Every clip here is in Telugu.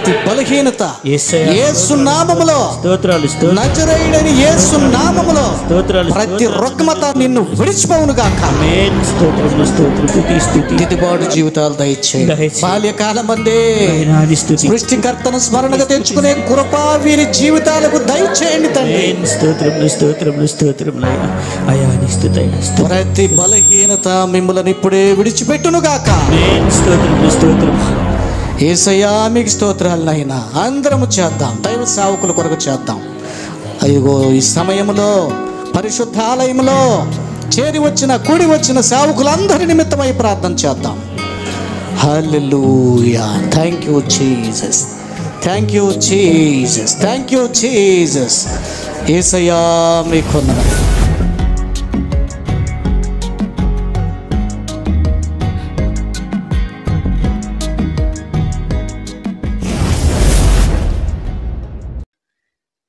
ప్రతి బలహీనత యేసు నామములో, నజరేయుడైన యేసు నామములో ప్రతి రుగ్మత నిన్ను విడిచిపోవును గాక. దిద్దుబాటు జీవితాలు దయచేయండి. బాల్యకాలం అందే సృష్టికర్తను స్మరణగా తెచ్చుకునే కృప వీరి జీవితాలకు దయచేయండి తండ్రి. ప్రతి బలహీనత మిమ్మల్ని ఇప్పుడే విడిచిపెట్టును గాక. యేసయ్యా మీకు స్తోత్రాలు నాయనా. అందరము చేద్దాం, దైవ సేవకుల కొరకు చేద్దాం. అయ్యో ఈ సమయంలో పరిశుద్ధాలయంలో చేరి వచ్చిన కూడి వచ్చిన సేవకులందరి నిమిత్తమై ప్రార్థన చేద్దాం. Hallelujah. Thank you Jesus, thank you Jesus, thank you Jesus. యేసయ్యా మీకు వందనాలు.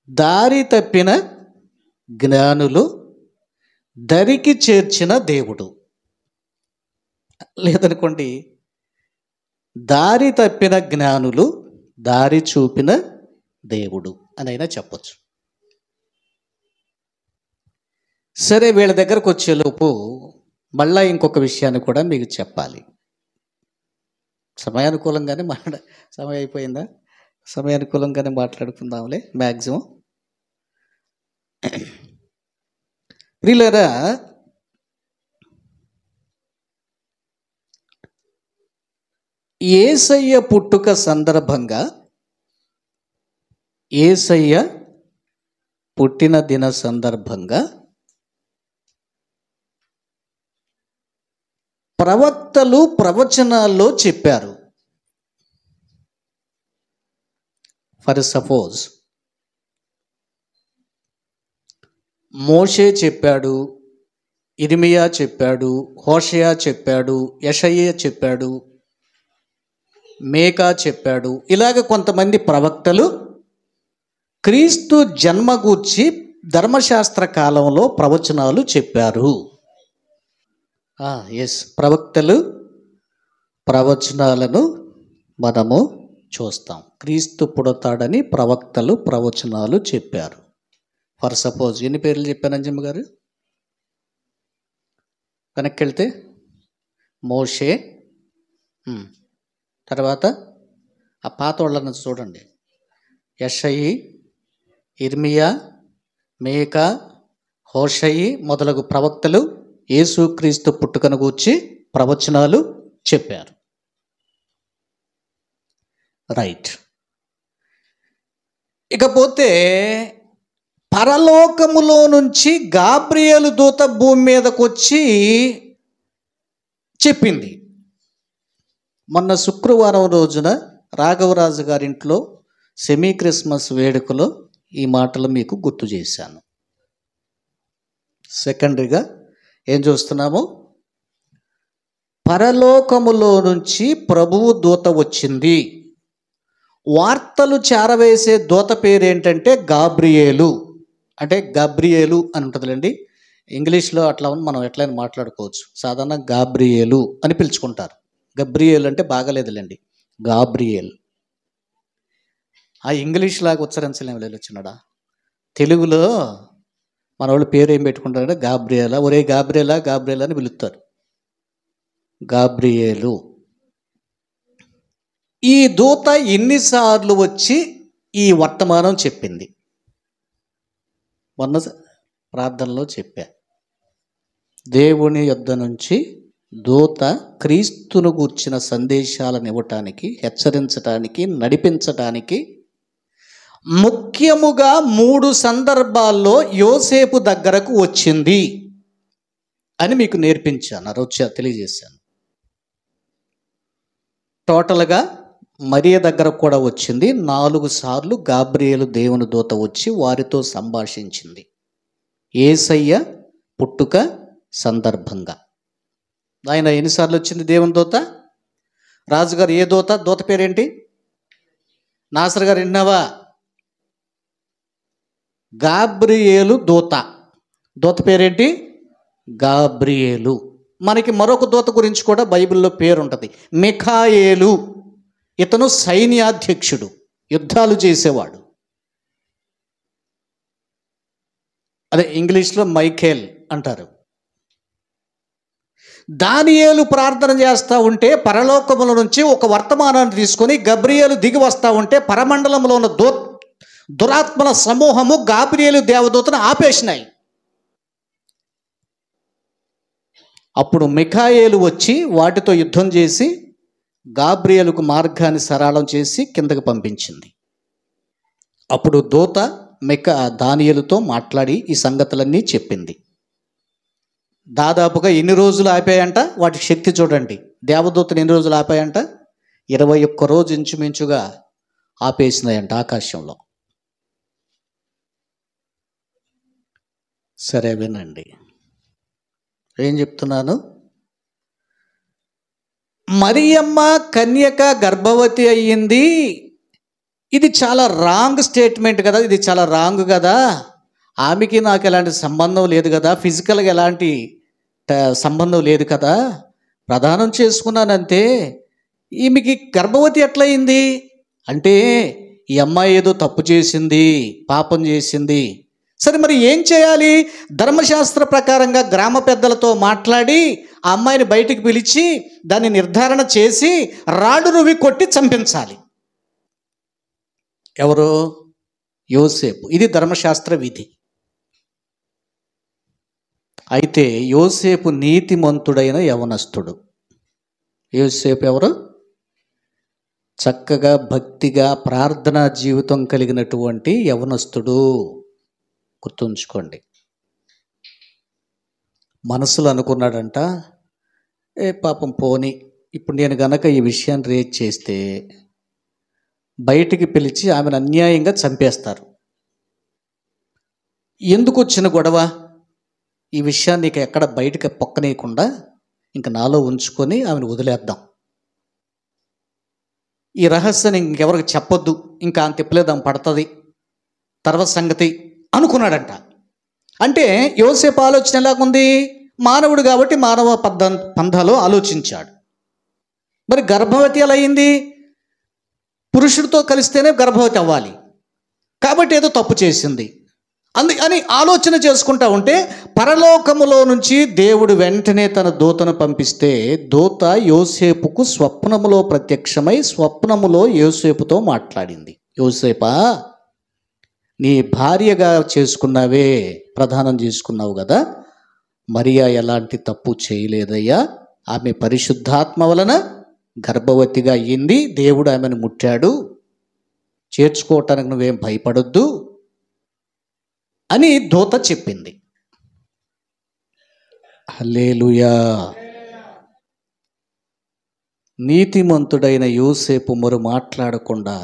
దారి తప్పిన జ్ఞానులు దరికి చేర్చిన దేవుడు. లేదనుకోండి, దారి తప్పిన జ్ఞానులు దారి చూపిన దేవుడు అని అయినా చెప్పచ్చు. సరే, వీళ్ళ దగ్గరకు వచ్చేలోపు మళ్ళా ఇంకొక విషయాన్ని కూడా మీకు చెప్పాలి. సమయానుకూలంగానే సమయం అయిపోయిందా? సమయానుకూలంగానే మాట్లాడుకుందాంలే మ్యాక్సిమం. ప్రియులారా, యేసయ్య పుట్టుక సందర్భంగా, యేసయ్య పుట్టిన దిన సందర్భంగా ప్రవక్తలు ప్రవచనాల్లో చెప్పారు. ఫర్ సపోజ్ మోషే చెప్పాడు, ఇర్మియా చెప్పాడు, హోషేయ చెప్పాడు, యెషయా చెప్పాడు, మేకా చెప్పాడు. ఇలాగ కొంతమంది ప్రవక్తలు క్రీస్తు జన్మ గూర్చి ధర్మశాస్త్ర కాలంలో ప్రవచనాలు చెప్పారు. ఎస్, ప్రవక్తలు ప్రవచనాలను మనము చూస్తాం. క్రీస్తు పుడతాడని ప్రవక్తలు ప్రవచనాలు చెప్పారు. ఫర్ సపోజ్ ఎన్ని పేర్లు చెప్పాను అంజమ్మ గారు? వెనక్కి వెళ్తే మోషే, తర్వాత ఆ పాత వాళ్ళని చూడండి, యెషయి, ఇర్మియా, మేకా, హోషయి మొదలగు ప్రవక్తలు యేసుక్రీస్తు పుట్టుకను గూర్చి ప్రవచనాలు చెప్పారు. రైట్. ఇకపోతే పరలోకములో నుంచి గాబ్రియేలు దూత భూమి మీదకు వచ్చి చెప్పింది. మొన్న శుక్రవారం రోజున రాఘవరాజు గారింట్లో సెమీ క్రిస్మస్ వేడుకలో ఈ మాటలు మీకు గుర్తు చేశాను. సెకండరీగా ఏం చూస్తున్నాము? పరలోకములో నుంచి ప్రభువు దూత వచ్చింది. వార్తలు చేరవేసే దూత పేరు ఏంటంటే గాబ్రియేలు. అంటే గబ్రియేలు అని ఉంటుందిలేండి. ఇంగ్లీష్లో అట్లా మనం ఎట్లయినా మాట్లాడుకోవచ్చు. సాధారణ గాబ్రియేలు అని పిలుచుకుంటారు. గబ్రియేలు అంటే బాగాలేదులేండి, గాబ్రియేల్. ఆ ఇంగ్లీష్ లాగా ఉచ్చరించలేము వచ్చినాడా. తెలుగులో మన వాళ్ళు పేరు ఏం పెట్టుకుంటారంటే గాబ్రియేలా. ఒరే గాబ్రియేలా, గాబ్రియేలా అని పిలుస్తారు. గాబ్రియేలు. ఈ దూత ఎన్నిసార్లు వచ్చి ఈ వర్తమానం చెప్పింది? మొన్న ప్రార్థనలో చెప్పా. దేవుని యొద్ద నుంచి దూత క్రీస్తును గూర్చిన సందేశాలను ఇవ్వటానికి, హెచ్చరించటానికి, నడిపించటానికి ముఖ్యముగా 3 సందర్భాల్లో యోసేపు దగ్గరకు వచ్చింది అని మీకు నేర్పించాను, తెలియజేశాను. టోటల్గా మరియ దగ్గర కూడా వచ్చింది. 4 సార్లు గాబ్రియేలు దేవుని దూత వచ్చి వారితో సంభాషించింది యేసయ్య పుట్టుక సందర్భంగా. ఆయన ఎన్నిసార్లు వచ్చింది దేవుని దూత? రాజుగారు ఏ దూత? దూత పేరేంటి? నాసర్ గారు విన్నావా? గాబ్రియేలు దూత. దూత పేరేంటి? గాబ్రియేలు. మనకి మరొక దూత గురించి కూడా బైబిల్లో పేరు ఉంటుంది, మిఖాయేలు. ఇతను సైన్యాధ్యక్షుడు. యుద్ధాలు చేసేవాడు. అదే ఇంగ్లీష్లో మైఖేల్ అంటారు. దానియేలు ప్రార్థన చేస్తూ ఉంటే పరలోకముల నుంచి ఒక వర్తమానాన్ని తీసుకొని గబ్రియేలు దిగి వస్తూ ఉంటే పరమండలంలో ఉన్న దురాత్మల సమూహము గాబ్రియేలు దేవదూతను ఆపేసినాయి. అప్పుడు మిఖాయేలు వచ్చి వాటితో యుద్ధం చేసి గాబ్రియేలుకు మార్గాన్ని సరళం చేసి కిందకు పంపించింది. అప్పుడు దూత దానియేలుతో మాట్లాడి ఈ సంగతులన్నీ చెప్పింది. దాదాపుగా ఎన్ని రోజులు ఆపాయంట? వాటి శక్తి చూడండి. దేవదూతను ఎన్ని రోజులు ఆపాయంట? 21 రోజు ఇంచుమించుగా ఆపేసినాయంట ఆకాశంలో. సరే వినండి, ఏం చెప్తున్నాను. మరియమ్మ కన్యక గర్భవతి అయ్యింది. ఇది చాలా రాంగ్ స్టేట్మెంట్ కదా, ఇది చాలా రాంగ్ కదా. ఆమెకి నాకు ఎలాంటి సంబంధం లేదు కదా, ఫిజికల్గా ఎలాంటి సంబంధం లేదు కదా, ప్రదానం చేసుకున్నానంతే, ఈమెకి గర్భవతి ఎట్లయింది అంటే ఈ అమ్మాయి ఏదో తప్పు చేసింది, పాపం చేసింది. సరే మరి ఏం చేయాలి? ధర్మశాస్త్ర ప్రకారంగా గ్రామ పెద్దలతో మాట్లాడి ఆ అమ్మాయిని బయటికి పిలిచి దాన్ని నిర్ధారణ చేసి రాడు రువి కొట్టి చంపించాలి. ఎవరు? యోసేపు. ఇది ధర్మశాస్త్ర విధి. అయితే యోసేపు నీతిమంతుడైన యవనస్తుడు. యోసేపు ఎవరు? చక్కగా భక్తిగా ప్రార్థనా జీవితం కలిగినటువంటి యవనస్తుడు. గుర్తుంచుకోండి. మనసులో అనుకున్నాడంట, పాపం పోని, ఇప్పుడు నేను గనక ఈ విషయాన్ని రేజ్ చేస్తే బయటికి పిలిచి ఆమెను అన్యాయంగా చంపేస్తారు. ఎందుకు వచ్చిన గొడవ? ఈ విషయాన్ని ఇక ఎక్కడ బయటకు పొక్కనేయకుండా ఇంక నాలో ఉంచుకొని ఆమెను వదిలేద్దాం, ఈ రహస్యాన్ని ఇంకెవరికి చెప్పొద్దు, ఇంకా ఆమె తిప్పలేదు, ఆమె పడుతుంది, తర్వాత సంగతి అనుకున్నాడంట. అంటే యోసేపు ఆలోచన ఎలాగుంది? మానవుడు కాబట్టి మానవ పంథాలో ఆలోచించాడు. మరి గర్భవతి ఎలా అయింది? పురుషుడితో కలిస్తేనే గర్భవతి అవ్వాలి కాబట్టి ఏదో తప్పు చేసింది అని ఆలోచన చేసుకుంటా ఉంటే పరలోకములో నుంచి దేవుడు వెంటనే తన దూతను పంపిస్తే దూత యోసేపుకు స్వప్నములో ప్రత్యక్షమై స్వప్నములో యోసేపుతో మాట్లాడింది. యోసేపా, నీ భార్యగా చేసుకున్నావే, ప్రదానం చేసుకున్నావు కదా, మరియా ఎలాంటి తప్పు చేయలేదయ్యా, ఆమె పరిశుద్ధాత్మ వలన గర్భవతిగా అయ్యింది, దేవుడు ఆమెను ముట్టాడు, చేర్చుకోవటానికి నువ్వేం భయపడొద్దు అని దూత చెప్పింది. హల్లెలూయా. నీతిమంతుడైన యోసేపు మరో మాట్లాడకుండా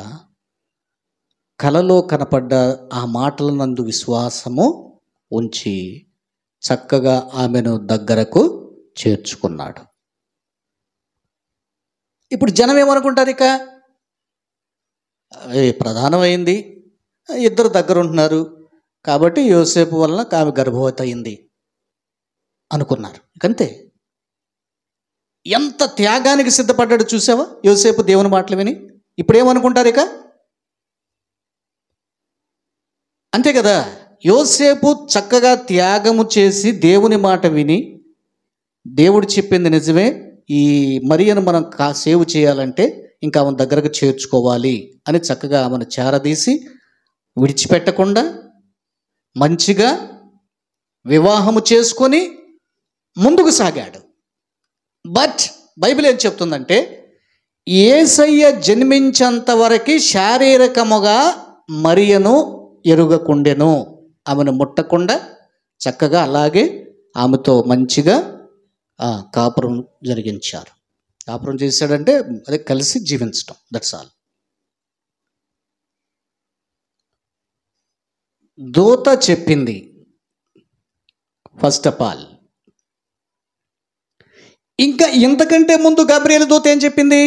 కలలో కనపడ్డ ఆ మాటలనందు విశ్వాసము ఉంచి చక్కగా ఆమెను దగ్గరకు చేర్చుకున్నాడు. ఇప్పుడు జనం ఏమనుకుంటారు? ఇక ప్రధానమైంది, ఇద్దరు దగ్గర ఉంటున్నారు కాబట్టి యోసేపు వలన ఆమె గర్భవతి అయింది అనుకున్నారు. అంతే. ఎంత త్యాగానికి సిద్ధపడ్డాడు చూసావా యోసేపు దేవుని మాటలు విని. ఇప్పుడు ఏమనుకుంటారు ఇక? అంతే కదా. యోసేపు చక్కగా త్యాగము చేసి దేవుని మాట విని, దేవుడు చెప్పింది నిజమే, ఈ మరియను మనం సేవ్ చేయాలంటే ఇంకా ఆమెను దగ్గరకు చేర్చుకోవాలి అని చక్కగా ఆమెను చేరదీసి విడిచిపెట్టకుండా మంచిగా వివాహము చేసుకొని ముందుకు సాగాడు. బట్ బైబిల్ ఏం చెప్తుందంటే యేసయ్య జన్మించేంత వరకు శారీరకముగా మరియను ఎరుగకుండెను, ఆమెను ముట్టకుండా చక్కగా అలాగే ఆమెతో మంచిగా కాపురం జరిగించారు. కాపురం చేశాడంటే అదే కలిసి జీవించటం, దట్స్ ఆల్. దూత చెప్పింది ఫస్ట్ ఆఫ్ ఆల్. ఇంకా ఇంతకంటే ముందు గబ్రియలు దూత ఏం చెప్పింది?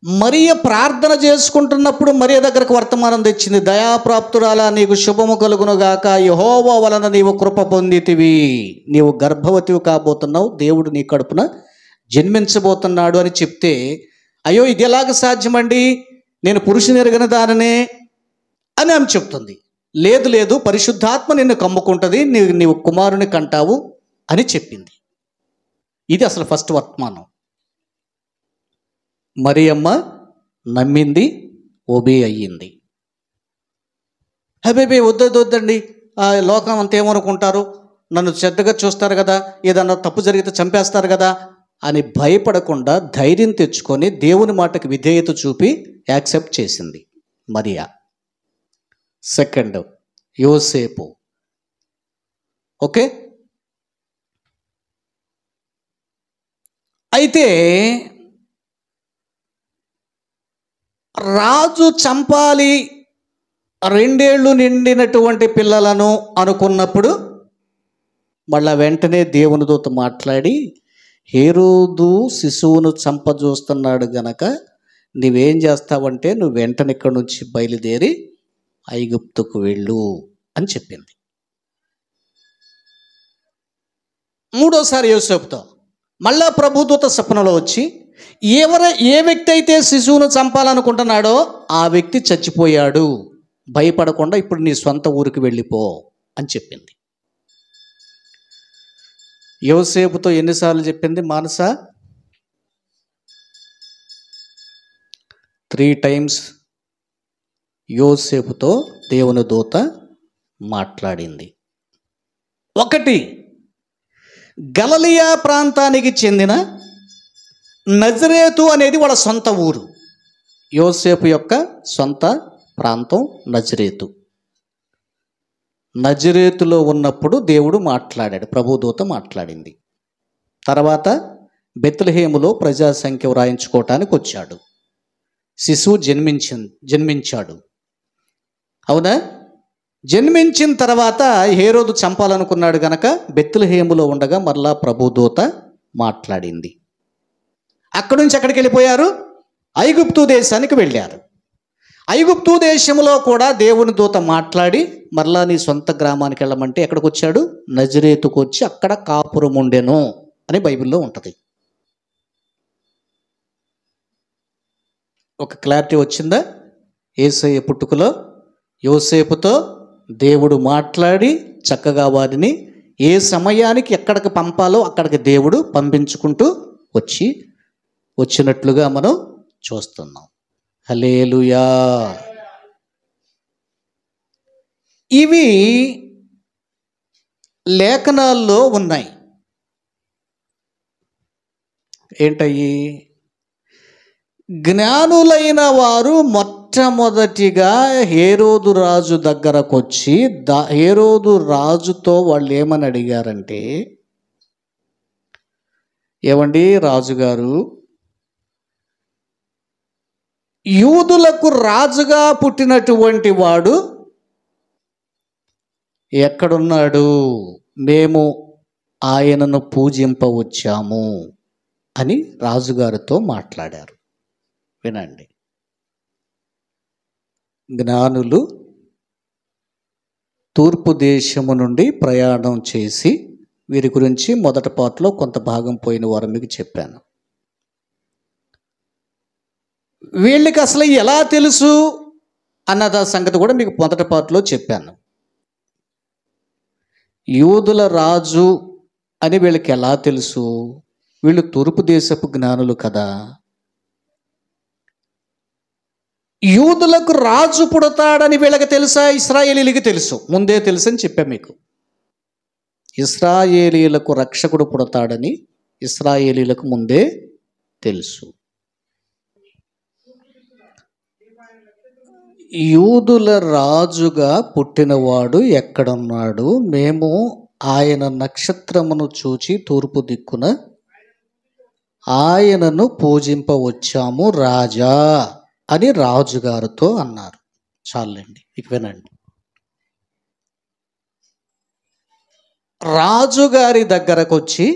మరియ ప్రార్థన చేసుకుంటున్నప్పుడు మరియ దగ్గరకు వర్తమానం తెచ్చింది. దయాప్రాప్తురాలా, నీకు శుభము కలుగునుగాక, యెహోవా వలన నీవు కృప పొందితివి, నీవు గర్భవతివి కాబోతున్నావు, దేవుడు నీ కడుపున జన్మించబోతున్నాడు అని చెప్తే, అయ్యో ఇది ఎలాగ సాధ్యమండి, నేను పురుషుని ఎరగని దాననే అని ఆమె చెప్తుంది. లేదు లేదు, పరిశుద్ధాత్మ నిన్ను కమ్ముకుంటుంది, నీవు కుమారుని కంటావు అని చెప్పింది. ఇది అసలు ఫస్ట్ వర్తమానం. మరియమ్మ నమ్మింది, ఓబే అయ్యింది. హబేబే వద్దండి, లోకం అంతేమనుకుంటారు, నన్ను చెడ్డగా చూస్తారు కదా, ఏదన్నా తప్పు జరిగితే చంపేస్తారు కదా అని భయపడకుండా ధైర్యం తెచ్చుకొని దేవుని మాటకి విధేయత చూపి యాక్సెప్ట్ చేసింది మరియా. సెకండ్ యోసేపు. ఓకే, అయితే రాజు చంపాలి 2 ఏళ్ళు నిండినటువంటి పిల్లలను అనుకున్నప్పుడు మళ్ళా వెంటనే దేవుని దూత మాట్లాడి, హేరోదు శిశువును చంపజూస్తున్నాడు గనక నువ్వేం చేస్తావంటే నువ్వు వెంటనే ఇక్కడి నుంచి బయలుదేరి ఐగుప్తుకు వెళ్ళు అని చెప్పింది. మూడోసారి యోసేపుతో మళ్ళా ప్రభుదూత స్వప్నంలో వచ్చి, ఏ వ్యక్తి అయితే శిశువును చంపాలనుకుంటున్నాడో ఆ వ్యక్తి చచ్చిపోయాడు, భయపడకుండా ఇప్పుడు నీ సొంత ఊరికి వెళ్ళిపో అని చెప్పింది. యోసేపుతో ఎన్నిసార్లు చెప్పింది మానస? 3 times యోసేపుతో దేవుని దూత మాట్లాడింది. 1, గలిలయ ప్రాంతానికి చెందిన నజరేతు అనేది వాళ్ళ సొంత ఊరు. యోసేపు యొక్క సొంత ప్రాంతం నజరేతు. నజరేతులో ఉన్నప్పుడు దేవుడు మాట్లాడాడు, ప్రభుదూత మాట్లాడింది. తర్వాత బెత్లెహేములో ప్రజాసంఖ్య వ్రాయించుకోవటానికి వచ్చాడు. శిశువు జన్మించాడు. అవునా? జన్మించిన తర్వాత హేరోదు చంపాలనుకున్నాడు గనక బెత్లెహేములో ఉండగా మరలా ప్రభుదూత మాట్లాడింది. అక్కడి నుంచి ఎక్కడికి వెళ్ళిపోయారు? ఐగుప్తు దేశానికి వెళ్ళారు. ఐగుప్తు దేశంలో కూడా దేవుని దూత మాట్లాడి మరలా నీ సొంత గ్రామానికి వెళ్ళమంటే ఎక్కడికి వచ్చాడు? నజరేతుకు వచ్చి అక్కడ కాపురం ఉండెను అని బైబిల్లో ఉంటుంది. ఒక క్లారిటీ వచ్చిందా? యేసయ్య పుట్టుకలో యోసేపుతో దేవుడు మాట్లాడి చక్కగా వారిని ఏ సమయానికి ఎక్కడికి పంపాలో అక్కడికి దేవుడు పంపించుకుంటూ వచ్చినట్లుగా మనం చూస్తున్నాం. హల్లెలూయా. ఇవి లేఖనాల్లో ఉన్నాయి. ఏంటయ్యి? జ్ఞానులైన వారు మొట్టమొదటిగా హేరోదు రాజు దగ్గరకు వచ్చి హేరోదు రాజుతో వాళ్ళు ఏమని అడిగారంటే, ఏమండి రాజుగారు, యూదులకు రాజుగా పుట్టినటువంటి వాడు ఎక్కడున్నాడు? మేము ఆయనను పూజింపవచ్చాము అని రాజుగారితో మాట్లాడారు. వినండి. జ్ఞానులు తూర్పు దేశము నుండి ప్రయాణం చేసి, వీరి గురించి మొదటి పాటలో కొంత భాగం పోయిన వారు మీకు చెప్పాను. వీళ్ళకి అసలు ఎలా తెలుసు అన్నదా సంగతి కూడా మీకు మొదటి పాటలో చెప్పాను. యూదుల రాజు అని వీళ్ళకి ఎలా తెలుసు? వీళ్ళు తూర్పు దేశపు జ్ఞానులు కదా. యూదులకు రాజు పుడతాడని వీళ్ళకి తెలుసా? ఇశ్రాయేలీలకి తెలుసు, ముందే తెలుసు అని చెప్పా మీకు. ఇశ్రాయేలీలకు రక్షకుడు పుడతాడని ఇశ్రాయేలీలకు ముందే తెలుసు. యూదుల రాజుగా పుట్టినవాడు ఎక్కడున్నాడు? మేము ఆయన నక్షత్రమును చూచి తూర్పు దిక్కున ఆయనను పూజింపవచ్చాము రాజా అని రాజుగారితో అన్నారు. చాలండి, ఇక వినండి. రాజుగారి దగ్గరకు వచ్చి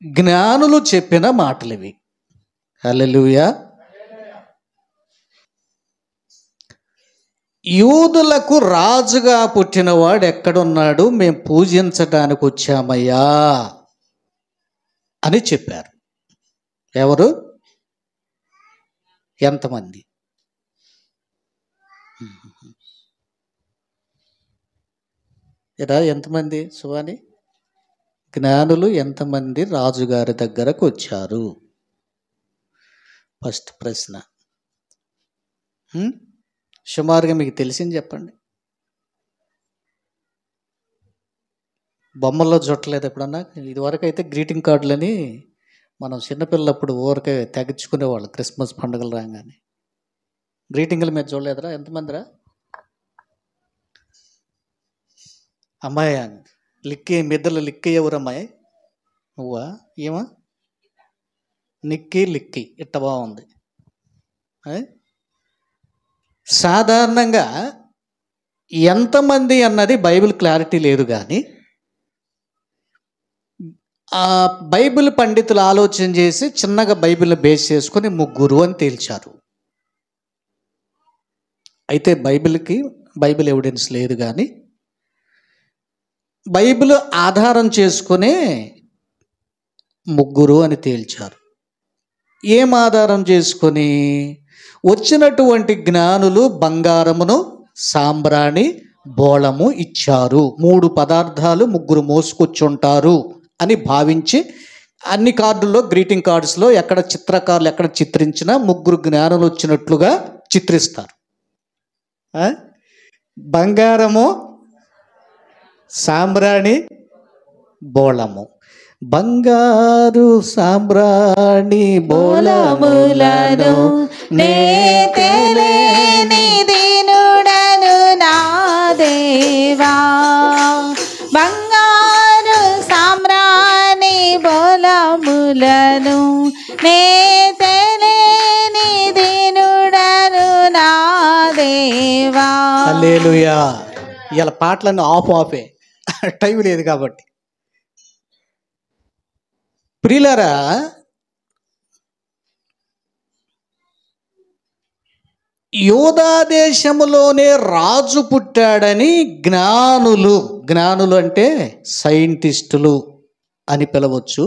జ్ఞానులు చెప్పిన మాటలు ఇవి. హల్లెలూయా. యూదులకు రాజుగా పుట్టినవాడు ఎక్కడున్నాడు? మేము పూజించడానికి వచ్చామయ్యా అని చెప్పారు. ఎవరు? ఎంతమంది? ఇలా ఎంతమంది సువాని జ్ఞానులు ఎంతమంది రాజుగారి దగ్గరకు వచ్చారు? ఫస్ట్ ప్రశ్న. సుమారుగా మీకు తెలిసింది చెప్పండి. బొమ్మల్లో చుట్టలేదు ఎప్పుడన్నా? ఇదివరకు అయితే గ్రీటింగ్ కార్డులని మనం చిన్నపిల్లప్పుడు ఊరికే తెగించుకునేవాళ్ళు క్రిస్మస్ పండుగలు రాగానే. గ్రీటింగ్ల మీద చూడలేదురా? ఎంతమందిరా? అమ్మాయి లిక్కి మిద్దలు లిక్కి ఎవరమ్మాయి? నువ్వా? ఏమా? నిక్కి లిక్కి ఇట్ట బాగుంది. సాధారణంగా ఎంతమంది అన్నది బైబిల్ క్లారిటీ లేదు, కానీ ఆ బైబిల్ పండితులు ఆలోచన చేసి చిన్నగా బైబిల్ని బేస్ చేసుకొని 3 అని తేల్చారు. అయితే బైబిల్ ఎవిడెన్స్ లేదు, కానీ బైబిల్ ఆధారం చేసుకునే 3 అని తేల్చారు. ఏం ఆధారం చేసుకొని? వచ్చినటువంటి జ్ఞానులు బంగారమును, సాంబ్రాణి, బోళము ఇచ్చారు. 3 పదార్థాలు 3 మోసుకొచ్చుంటారు అని భావించి అన్ని కార్డుల్లో, గ్రీటింగ్ కార్డ్స్లో ఎక్కడ చిత్రకారులు ఎక్కడ చిత్రించినా 3 జ్ఞానులు వచ్చినట్లుగా చిత్రిస్తారు. బంగారము, సాంబ్రాణి, బోళము. బంగారు సాంబ్రాణి బోళములను నే తెలియని దీనుడను నా దేవా. బంగారు సాంబ్రాణి బోళములను నే తెలియని దీనుడను నా దేవా. హల్లెలూయా. ఇలా పాటలన్నీ ఆఫే టైం లేదు కాబట్టి. ప్రియులారా, యోధా దేశములోనే రాజు పుట్టాడని జ్ఞానులు అంటే సైంటిస్టులు అని పిలవచ్చు,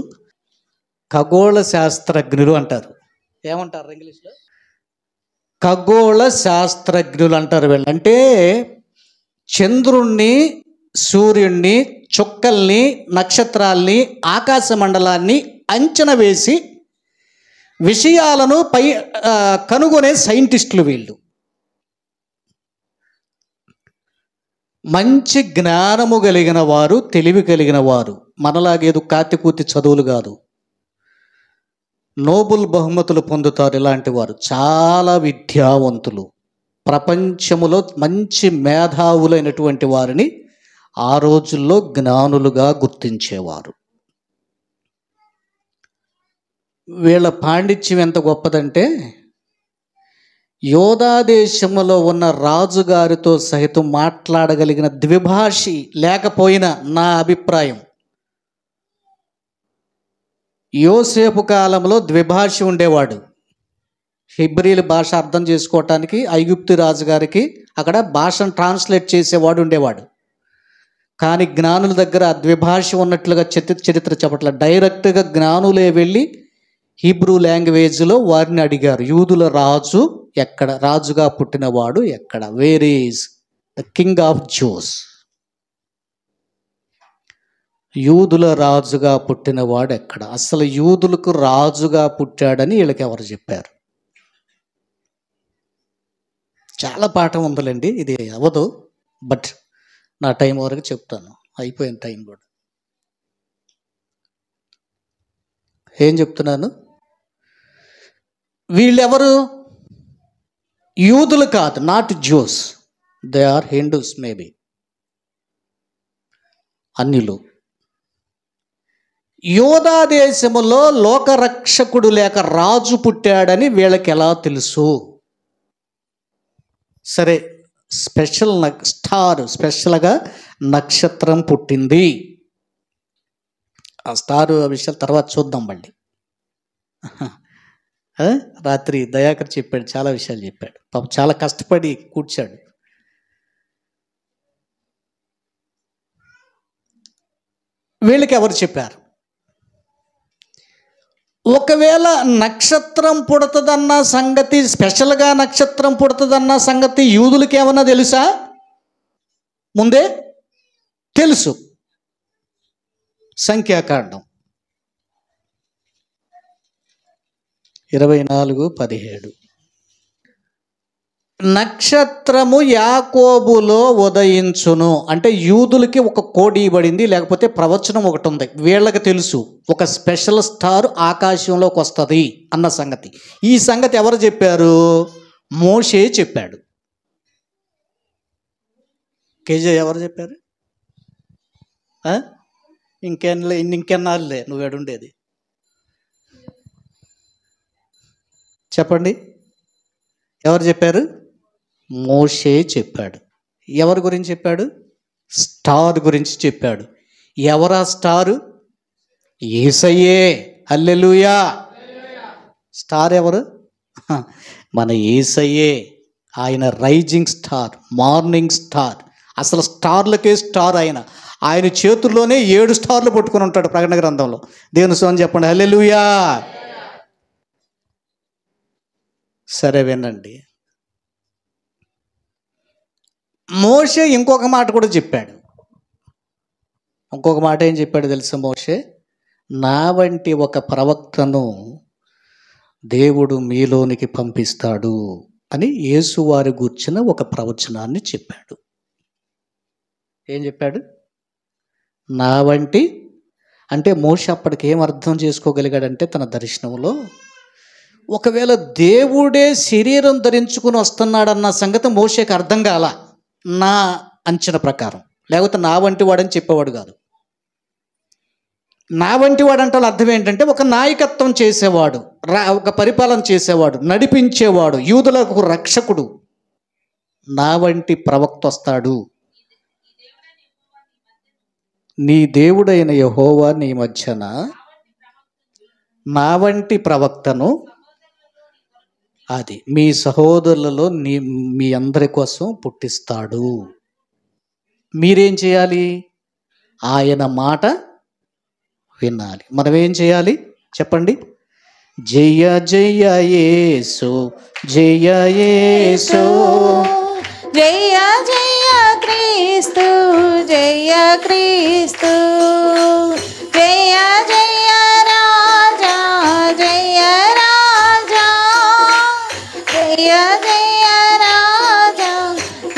ఖగోళ శాస్త్రజ్ఞులు అంటారు. ఏమంటారు ఇంగ్లీష్లో? ఖగోళ శాస్త్రజ్ఞులు అంటారు వీళ్ళు. అంటే చంద్రుణ్ణి, సూర్యుణ్ణి, చుక్కల్ని, నక్షత్రాల్ని, ఆకాశ మండలాన్ని అంచనా వేసి విషయాలను కనుగొనే సైంటిస్టులు వీళ్ళు. మంచి జ్ఞానము కలిగిన వారు, తెలివి కలిగిన వారు. మనలాగేదో కాతికూతి చదువులు కాదు. నోబెల్ బహుమతులు పొందుతారు ఇలాంటి వారు. చాలా విద్యావంతులు, ప్రపంచములో మంచి మేధావులైనటువంటి వారిని ఆ రోజుల్లో జ్ఞానులుగా గుర్తించేవారు. వీళ్ళ పాండిత్యం ఎంత గొప్పదంటే, యోధా దేశంలో ఉన్న రాజుగారితో సహితం మాట్లాడగలిగిన ద్విభాషి లేకపోయినా, నా అభిప్రాయం, యోసేపు కాలంలో ద్విభాషి ఉండేవాడు. హెబ్రీల భాష అర్థం చేసుకోవటానికి ఐగుప్తు రాజుగారికి అక్కడ భాషను ట్రాన్స్లేట్ చేసేవాడు ఉండేవాడు. కానీ జ్ఞానుల దగ్గర ద్విభాష ఉన్నట్లుగా చరిత్ర చెప్పట్ల. డైరెక్ట్గా జ్ఞానులే వెళ్ళి హీబ్రూ లాంగ్వేజ్లో వారిని అడిగారు, యూదుల రాజు ఎక్కడ, రాజుగా పుట్టినవాడు ఎక్కడ, where is the king of juice, యూదుల రాజుగా పుట్టినవాడు ఎక్కడ, అసలు యూదులకు రాజుగా పుట్టాడని వీళ్ళకి ఎవరు చెప్పారు? చాలా పాఠం ఉందండి, ఇది అవ్వదు, బట్ నా టైం వరకు చెప్తాను. అయిపోయిన టైం కూడా. ఏం చెప్తున్నాను? వీళ్ళెవరు? యూదులు కాదు, not Jews, they are Hindus, maybe అన్యులు. యోధా దేశములో లోకరక్షకుడు లేక రాజు పుట్టాడని వీళ్ళకి ఎలా తెలుసు? సరే, స్పెషల్గా నక్షత్రం పుట్టింది. ఆ స్టార్ విషయాలు తర్వాత చూద్దాం మళ్ళీ. రాత్రి దయాకర్ చెప్పాడు, చాలా విషయాలు చెప్పాడు. పాపం చాలా కష్టపడి కూర్చాడు. వీళ్ళకి ఎవరు చెప్పారు? ఒకవేళ నక్షత్రం పుడుతుందన్న సంగతి, స్పెషల్గా నక్షత్రం పుడుతుందన్న సంగతి యూదులకి ఏమన్నా తెలుసా? ముందే తెలుసు. సంఖ్యాకాండం 24:17 నక్షత్రము యాకోబులో ఉదయించును అంటే యూదులకి ఒక కోడ్ ఇవ్వబడింది, లేకపోతే ప్రవచనం ఒకటి ఉంది. వీళ్ళకి తెలుసు ఒక స్పెషల్ స్టార్ ఆకాశంలోకి వస్తుంది అన్న సంగతి. ఈ సంగతి ఎవరు చెప్పారు? మోషే చెప్పాడు. కేజే ఎవరు చెప్పారు? ఇంకెన్నాళ్ళే నువ్వు ఎడుండేది చెప్పండి. ఎవరు చెప్పారు? మోషే చెప్పాడు. ఎవరి గురించి చెప్పాడు? స్టార్ గురించి చెప్పాడు. ఎవరా స్టారు? యేసయ్యే. హల్లెలూయా. స్టార్ ఎవరు? మన యేసయ్యే. ఆయన రైజింగ్ స్టార్, మార్నింగ్ స్టార్. అసలు స్టార్లకే స్టార్ ఆయన. ఆయన చేతుల్లోనే 7 స్టార్లు పట్టుకుని ఉంటాడు ప్రకటన గ్రంథంలో. దేవుని స్తోత్రం చెప్పండి. హల్లెలూయా. సరే వినండి, మోషే ఇంకొక మాట కూడా చెప్పాడు. ఇంకొక మాట ఏం చెప్పాడు తెలుసా? మోషే, నా వంటి ఒక ప్రవక్తను దేవుడు మీలోనికి పంపిస్తాడు అని యేసువారి గూర్చిన ఒక ప్రవచనాన్ని చెప్పాడు. ఏం చెప్పాడు? నా వంటి అంటే మోషే అప్పటికి ఏం అర్థం చేసుకోగలిగాడంటే తన దర్శనంలో ఒకవేళ దేవుడే శరీరం ధరించుకుని వస్తున్నాడన్న సంగతి మోషేకి అర్థం కాల నా అంచనా ప్రకారం. లేకపోతే నా వంటి వాడని చెప్పేవాడు కాదు. నా వంటి వాడు అంటే అర్థం ఏంటంటే ఒక నాయకత్వం చేసేవాడు, ఒక పరిపాలన చేసేవాడు, నడిపించేవాడు, యూదులకు రక్షకుడు. నా వంటి ప్రవక్త వస్తాడు, నీ దేవుడైన యెహోవా నీ మధ్యన నా వంటి ప్రవక్తను అది మీ సహోదరులలో మీ అందరి కోసం పుట్టిస్తాడు. మీరేం చేయాలి? ఆయన మాట వినాలి. మనం ఏం చేయాలి చెప్పండి? జయ జయ యేసు, జయ యేసు, జయ జయ క్రీస్తు, జయ క్రీస్తు, జయ జయ రాజా, జయ రాజా, జయ జయ రాజా,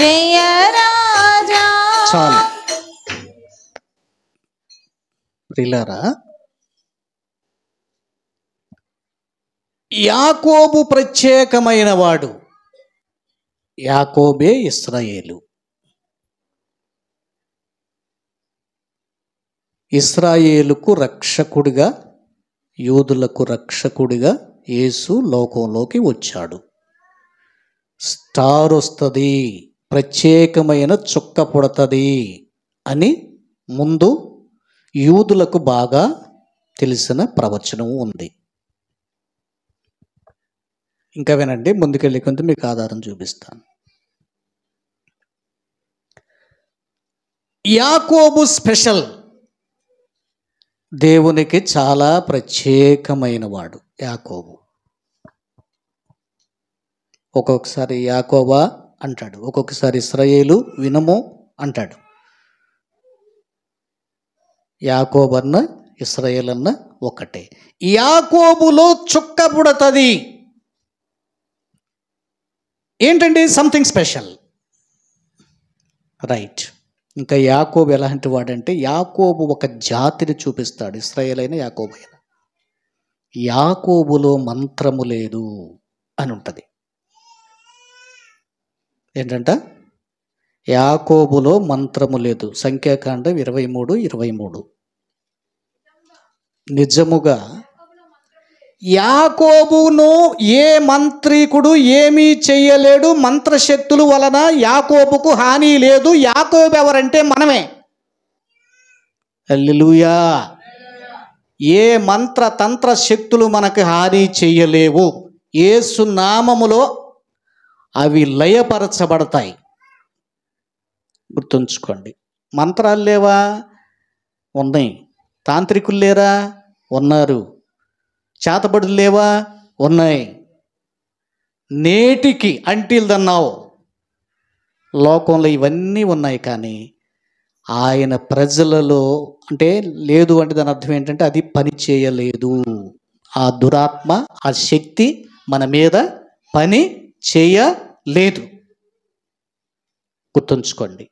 జయ రాజా. చాలు ప్రియులారా, యాకోబు ప్రత్యేకమైన వాడు. యాకోబే ఇశ్రాయేలు. ఇశ్రాయేలుకు రక్షకుడిగా, యూదులకు రక్షకుడిగా యేసు లోకంలోకి వచ్చాడు. స్టార్ వస్తుంది, ప్రత్యేకమైన చుక్క పుడుతుంది అని ముందు యూదులకు బాగా తెలిసిన ప్రవచనం ఉంది. ఇంకా వినండి, ముందుకెళ్ళి కొంత మీకు ఆధారం చూపిస్తాను. యాకోబు స్పెషల్, దేవునికి చాలా ప్రత్యేకమైన వాడు యాకోబు. ఒక్కొక్కసారి యాకోబా అంటాడు, ఒక్కొక్కసారి ఇశ్రాయేలు వినము అంటాడు. యాకోబన్న ఇశ్రాయేల్ అన్న ఒకటే. యాకోబులో చుక్క పుడుతుంది. ఏంటండి? Something special, right. ఇంకా యాకోబు ఎలాంటి వాడంటే, యాకోబు ఒక జాతిని చూపిస్తాడు. ఇశ్రాయేల్ అయిన యాకోబు అయిన. యాకోబులో మంత్రము లేదు అని ఉంటుంది. ఏంటంట? యాకోబులో మంత్రము లేదు. సంఖ్యాకాండం 23:23. నిజముగా యాకోబును ఏ మంత్రికుడు ఏమీ చెయ్యలేడు. మంత్రశక్తుల వలన యాకోబుకు హాని లేదు. యాకోబు ఎవరంటే మనమే. హల్లెలూయా. ఏ మంత్ర తంత్ర శక్తులు మనకు హాని చెయ్యలేవు. యేసు నామములో అవి లయపరచబడతాయి. గుర్తుంచుకోండి. మంత్రాలు లేవా? ఉన్నాయి. తాంత్రికులు లేరా? ఉన్నారు. చేతబడులు లేవా? ఉన్నాయి. నేటికి అంటిల్ దన్నావు లోకంలో ఇవన్నీ ఉన్నాయి. కానీ ఆయన ప్రజలలో అంటే లేదు అంటే దాని అర్థం ఏంటంటే అది పని చేయలేదు. ఆ దురాత్మ, ఆ శక్తి మన మీద పని చేయలేదు. గుర్తుంచుకోండి.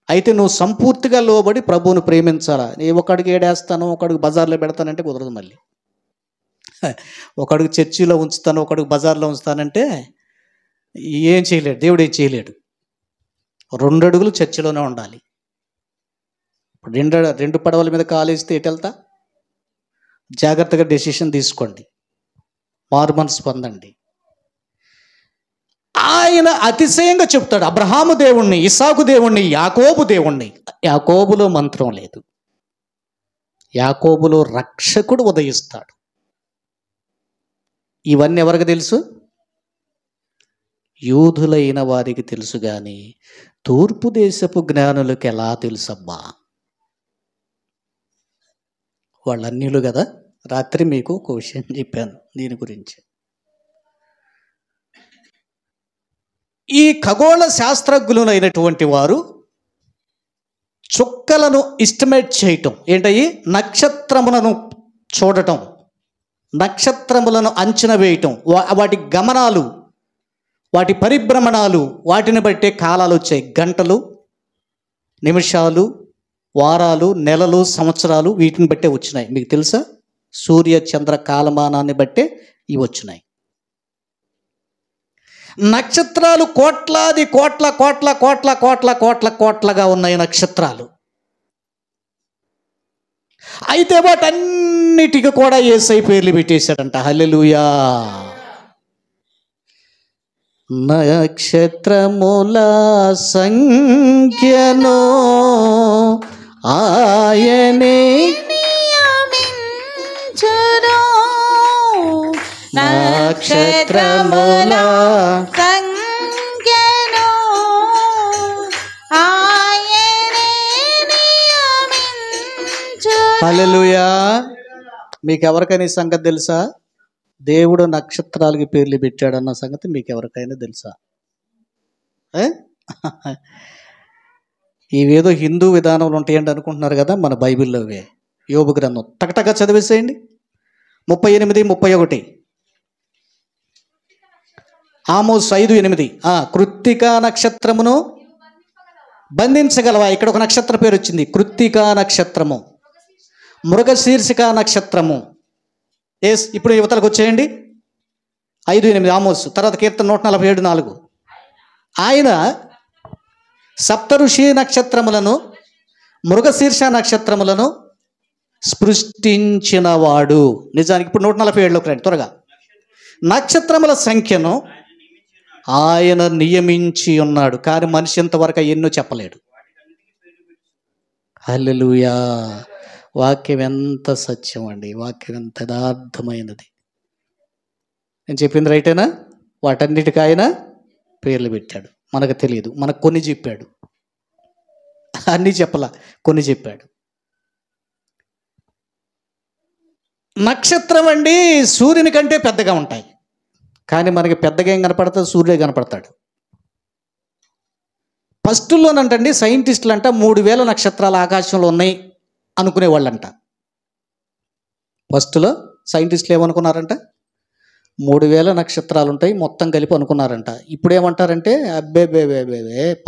అయితే నువ్వు సంపూర్తిగా లోబడి ప్రభువును ప్రేమించాలా. నేను ఒకడికి ఏడేస్తాను, ఒకడికి బజార్లో పెడతానంటే కుదరదు. మళ్ళీ ఒకడికి చర్చిలో ఉంచుతాను, ఒకడికి బజార్లో ఉంచుతానంటే ఏం చేయలేడు, దేవుడు ఏం చేయలేడు. 2 అడుగులు చర్చిలోనే ఉండాలి. రెండు పడవల మీద కాలేస్తే ఎటు వెళ్తా? జాగ్రత్తగా డెసిషన్ తీసుకోండి, మారు మనసు పొందండి. ఆయన అతిశయంగా చెప్తాడు అబ్రహాము దేవుణ్ణి, ఇస్సాకు దేవుణ్ణి, యాకోబు దేవుణ్ణి. యాకోబులో మంత్రం లేదు, యాకోబులో రక్షకుడు ఉదయిస్తాడు. ఇవన్నీ ఎవరికి తెలుసు? యూదులైన వారికి తెలుసు. కానీ తూర్పు దేశపు జ్ఞానులకు ఎలా తెలుసబ్బా? వాళ్ళు అన్యులు కదా. రాత్రి మీకు ఒక విషయం చెప్పాను దీని గురించి. ఈ ఖగోళ శాస్త్రజ్ఞులైనటువంటి వారు చుక్కలను ఎస్టిమేట్ చేయటం ఏంటయ్యి? నక్షత్రములను చూడటం, నక్షత్రములను అంచనా వేయటం, వాటి గమనాలు, వాటి పరిభ్రమణాలు, వాటిని బట్టే కాలాలు వచ్చాయి. గంటలు, నిమిషాలు, వారాలు, నెలలు, సంవత్సరాలు వీటిని బట్టే వచ్చినాయి. మీకు తెలుసా? సూర్య చంద్ర కాలమానాన్ని బట్టే ఇవి వచ్చినాయి. నక్షత్రాలు కోట్లాది కోట్ల కోట్ల కోట్ల కోట్ల కోట్ల కోట్లగా ఉన్నాయి నక్షత్రాలు. అయితే వాటన్నిటికి కూడా యేసయ్య పేర్లు పెట్టేశాడంట. హల్లెలూయా. నక్షత్రముల సంఖ్యను ఆయనే నియమించును, నక్షత్రముల సంఖ్యను ఆయనే నియమించును. హల్లెలూయా. మీకు ఎవరికైనా ఈ సంగతి తెలుసా? దేవుడు నక్షత్రాలకి పేర్లు పెట్టాడన్న సంగతి మీకు ఎవరికైనా తెలుసా? ఇవేదో హిందూ విధానంలో ఉంటాయండి అనుకుంటున్నారు కదా. మన బైబిల్లోవే. యోబు గ్రంథం టకటగా చదివేసేయండి. 38, 31. ఆమోస్ 5:8. కృత్తికా నక్షత్రమును బంధించగలవా? ఇక్కడ ఒక నక్షత్ర పేరు వచ్చింది, కృత్తికా నక్షత్రము, మృగశీర్షిక నక్షత్రము. ఇప్పుడు యువతలకు వచ్చేయండి. 5:8 ఆమోస్. తర్వాత కీర్తన 147:4. ఆయన సప్తఋషి నక్షత్రములను, మృగశీర్ష నక్షత్రములను సృష్టించినవాడు. నిజానికి ఇప్పుడు 147లోకి రండి త్వరగా. నక్షత్రముల సంఖ్యను ఆయన నియమించి ఉన్నాడు. కానీ మనిషి ఇంతవరకు ఎన్నో చెప్పలేడు. హల్లెలూయా. వాక్యం ఎంత సత్యం అండి, వాక్యం ఎంత యథార్థమైనది. నేను చెప్పింది రైటేనా? వాటన్నిటికీ ఆయన పేర్లు పెట్టాడు. మనకు తెలియదు, మనకు కొన్ని చెప్పాడు. అన్నీ చెప్పలా, కొన్ని చెప్పాడు. నక్షత్రం అండి సూర్యుని కంటే పెద్దగా ఉంటాయి. కానీ మనకి పెద్దగా ఏం కనపడతాడు? సూర్యుడే కనపడతాడు. ఫస్ట్లోనంటండి సైంటిస్టులు అంట 3000 నక్షత్రాలు ఆకాశంలో ఉన్నాయి అనుకునేవాళ్ళంట. ఫస్ట్లో సైంటిస్టులు ఏమనుకున్నారంట? 3000 నక్షత్రాలు ఉంటాయి మొత్తం కలిపి అనుకున్నారంట. ఇప్పుడు ఏమంటారంటే అబ్బే